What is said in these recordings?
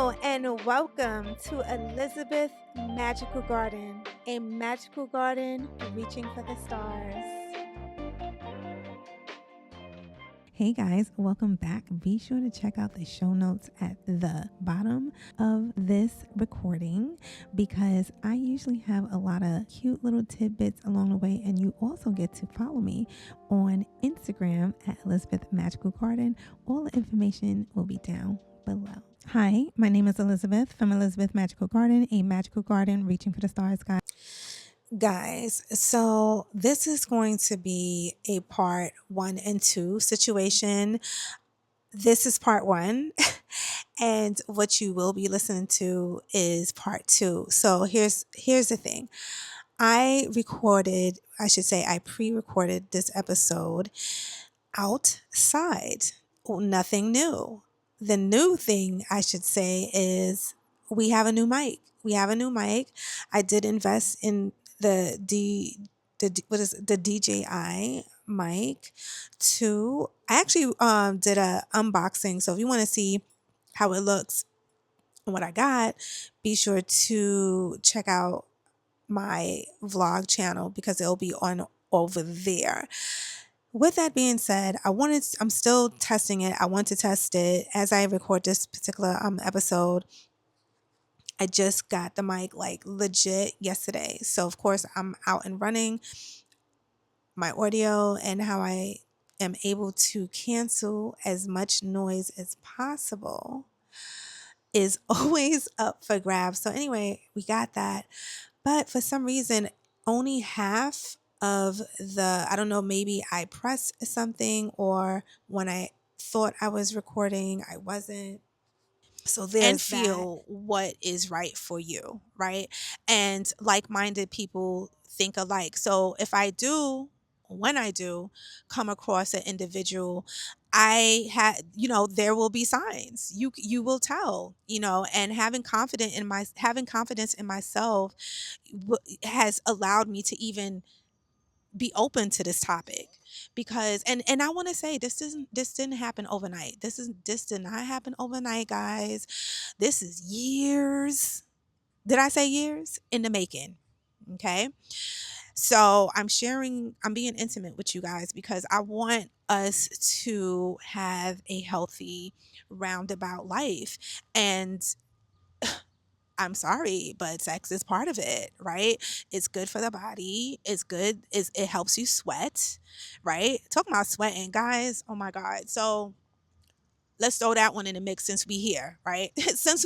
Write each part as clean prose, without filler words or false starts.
Hello and welcome to Elizabeth Magical Garden, a magical garden reaching for the stars. Hey guys, welcome back. Be sure to check out the show notes at the bottom of this recording because I usually have a lot of cute little tidbits along the way, and you also get to follow me on Instagram at Elizabeth Magical Garden. All the information will be down below. Hi, my name is Elizabeth from Elizabeth Magical Garden, a magical garden reaching for the stars, guys. So this is going to be a part 1 and 2 situation. This is part 1 and what you will be listening to is part 2. So here's the thing. I pre-recorded this episode outside. Nothing new. The new thing I should say is we have a new mic. I did invest in the the DJI mic too. I actually did a unboxing. So if you want to see how it looks and what I got, be sure to check out my vlog channel because it'll be on over there. With that being said, I'm still testing it. I want to test it as I record this particular episode. I just got the mic like legit yesterday. So of course I'm out and running my audio and how I am able to cancel as much noise as possible is always up for grabs. So anyway, we got that. But for some reason, only half of I don't know, maybe I pressed something or when I thought I was recording, I wasn't. So there's feel what is right for you, right? And like-minded people think alike. So when I do come across an individual, there will be signs. You will tell, and having confidence in myself has allowed me to even be open to this topic because and I want to say this didn't happen overnight. This did not happen overnight, guys. This is years. Did I say years in the making? Okay. So I'm being intimate with you guys because I want us to have a healthy roundabout life. And I'm sorry, but sex is part of it, right? It's good for the body. It's good. It helps you sweat, right? Talking about sweating, guys. Oh my God. So let's throw that one in the mix since we here, right? since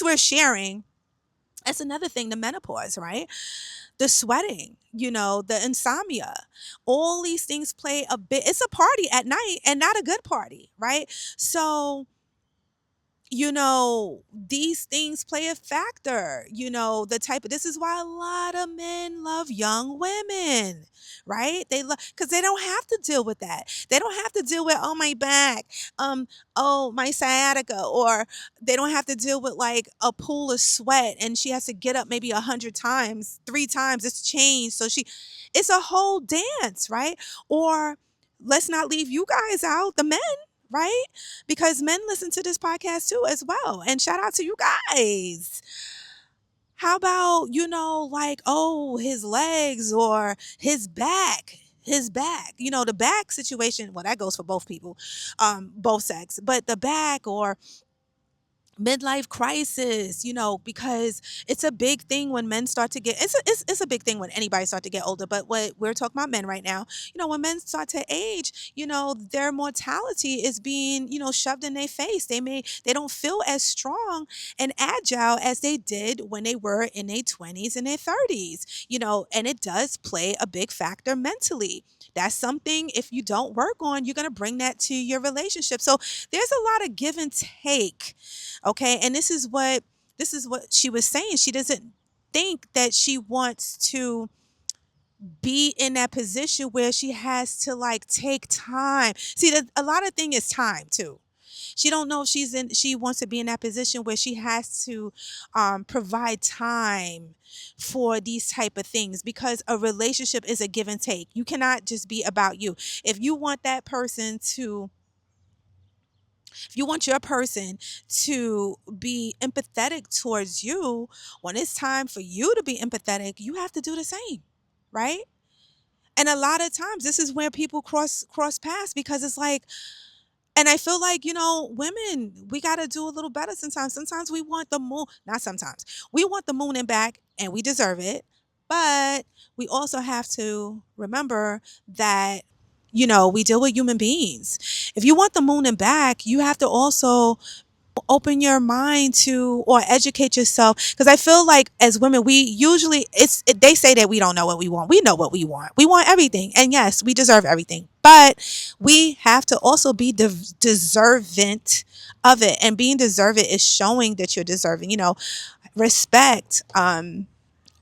we're sharing, that's another thing, the menopause, right? The sweating, the insomnia, all these things play a bit. It's a party at night and not a good party, right? So these things play a factor, this is why a lot of men love young women, right? They love, because they don't have to deal with that. They don't have to deal with, oh, my back, oh, my sciatica, or they don't have to deal with like a pool of sweat and she has to get up maybe 100 times, 3 times, it's changed. So it's a whole dance, right? Or let's not leave you guys out, the men, right? Because men listen to this podcast too as well. And shout out to you guys. How about, like, oh, his legs or his back. The back situation, well, that goes for both people, both sex, but the back or midlife crisis, because it's a big thing when men start to get, it's a big thing when anybody start to get older, but what we're talking about men right now, when men start to age, their mortality is being, shoved in their face. They don't feel as strong and agile as they did when they were in their 20s and their 30s, and it does play a big factor mentally. That's something, if you don't work on, you're going to bring that to your relationship. So there's a lot of give and take. Okay. And this is what she was saying. She doesn't think that she wants to be in that position where she has to like take time. See, a lot of thing is time too. She don't know if she wants to be in that position where she has to provide time for these type of things, because a relationship is a give and take. You cannot just be about you. If you want that person to If you want your person to be empathetic towards you, when it's time for you to be empathetic, you have to do the same, right? And a lot of times this is where people cross paths because it's like, and I feel like, women, we got to do a little better sometimes. Sometimes we want the moon, not sometimes. We want the moon and back and we deserve it. But we also have to remember that, we deal with human beings. If you want the moon and back, you have to also open your mind to or educate yourself, because I feel like as women we usually they say that we don't know what we want. We know what we want everything, and yes, we deserve everything, but we have to also be deservant of it, and being deserving is showing that you're deserving, respect,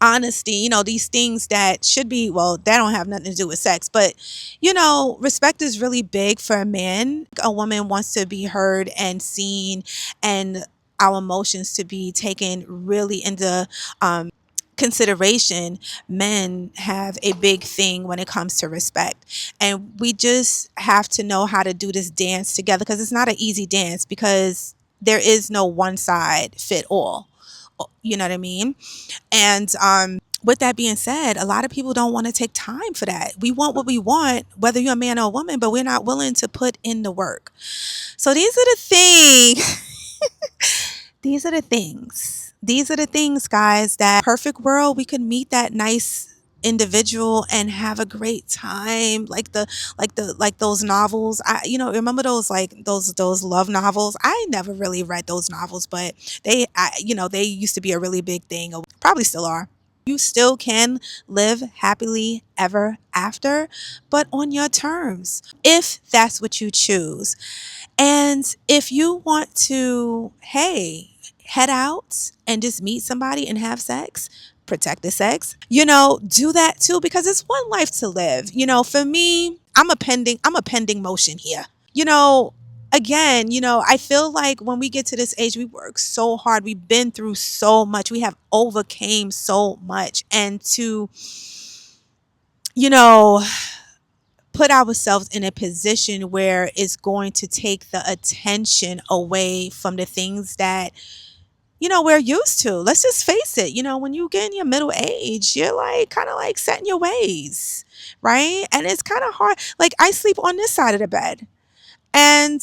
honesty, these things that should be, well, that don't have nothing to do with sex, but respect is really big for a man. A woman wants to be heard and seen, and our emotions to be taken really into consideration. Men have a big thing when it comes to respect, and we just have to know how to do this dance together, because it's not an easy dance, because there is no one side fit all. You know what I mean? And with that being said, a lot of people don't want to take time for that. We want what we want, whether you're a man or a woman, but we're not willing to put in the work. So these are the things. These are the things. These are the things, guys, that perfect world we could meet that nice individual and have a great time, like those novels. Remember those, like those love novels. I never really read those novels, but they used to be a really big thing, or probably still are. You still can live happily ever after, but on your terms, if that's what you choose. And if you want to, hey, head out and just meet somebody and have sex, protect the sex, do that too, because it's one life to live. For me, I'm a pending motion here. You know, Again, I feel like when we get to this age, we work so hard. We've been through so much. We have overcame so much. And to, you know, put ourselves in a position where it's going to take the attention away from the things that we're used to. Let's just face it, when you get in your middle age, you're like kind of like set in your ways, right? And it's kind of hard. Like, I sleep on this side of the bed, and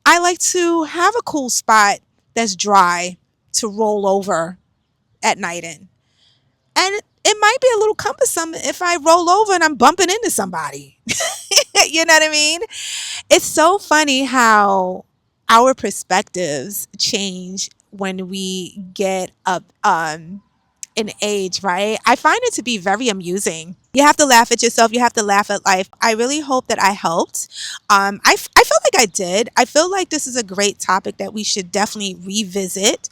I like to have a cool spot that's dry to roll over at night in. And it might be a little cumbersome if I roll over and I'm bumping into somebody. You know what I mean? It's so funny how our perspectives change when we get up in age, right? I find it to be very amusing. You have to laugh at yourself. You have to laugh at life. I really hope that I helped. I feel like I did. I feel like this is a great topic that we should definitely revisit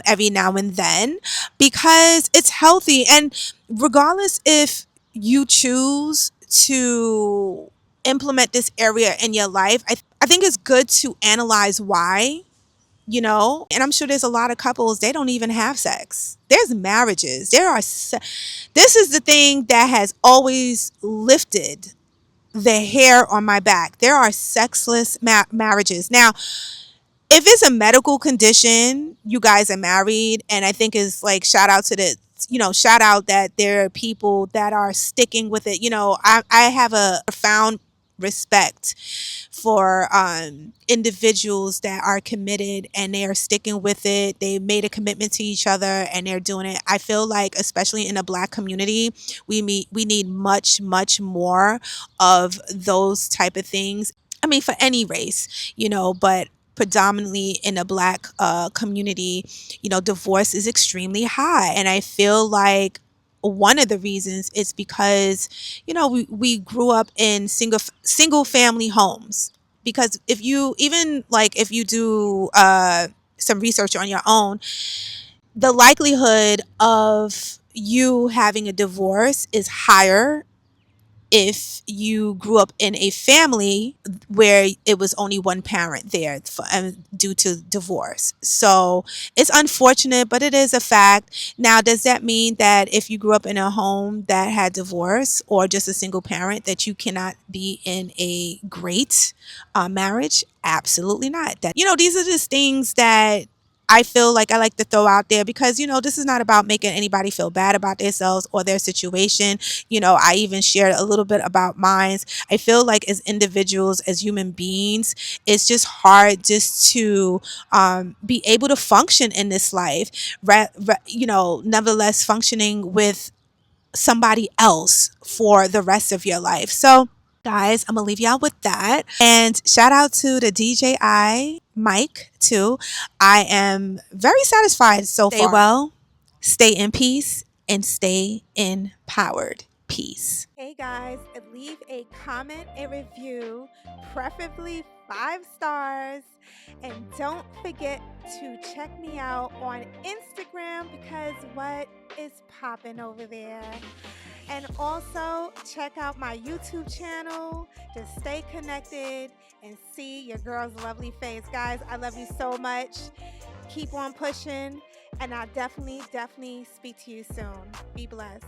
every now and then, because it's healthy. And regardless if you choose to implement this area in your life, I think it's good to analyze why, and I'm sure there's a lot of couples, they don't even have sex. There's marriages. This is the thing that has always lifted the hair on my back. There are sexless marriages. Now, if it's a medical condition, you guys are married, and I think is like, shout out that there are people that are sticking with it. I have a profound respect for individuals that are committed and they are sticking with it. They made a commitment to each other and they're doing it. I feel like, especially in the Black community, we need much, much more of those type of things. I mean, for any race, but predominantly in the Black community, divorce is extremely high. And I feel like one of the reasons is because, we grew up in single family homes. Because if you do some research on your own, the likelihood of you having a divorce is higher if you grew up in a family where it was only one parent there due to divorce. So it's unfortunate, but it is a fact. Now, does that mean that if you grew up in a home that had divorce or just a single parent, that you cannot be in a great marriage? Absolutely not. These are just things that I feel like I like to throw out there because, this is not about making anybody feel bad about themselves or their situation. I even shared a little bit about mine. I feel like as individuals, as human beings, it's just hard just to be able to function in this life, nevertheless functioning with somebody else for the rest of your life. So, guys, I'm gonna leave y'all with that. And shout out to the DJI mic too. I am very satisfied so far. Stay well, stay in peace, and stay empowered. Peace. Hey guys, leave a comment, a review, preferably 5 stars. And don't forget to check me out on Instagram because what is popping over there? And also check out my YouTube channel to stay connected and see your girl's lovely face. Guys, I love you so much. Keep on pushing, and I'll definitely speak to you soon. Be blessed.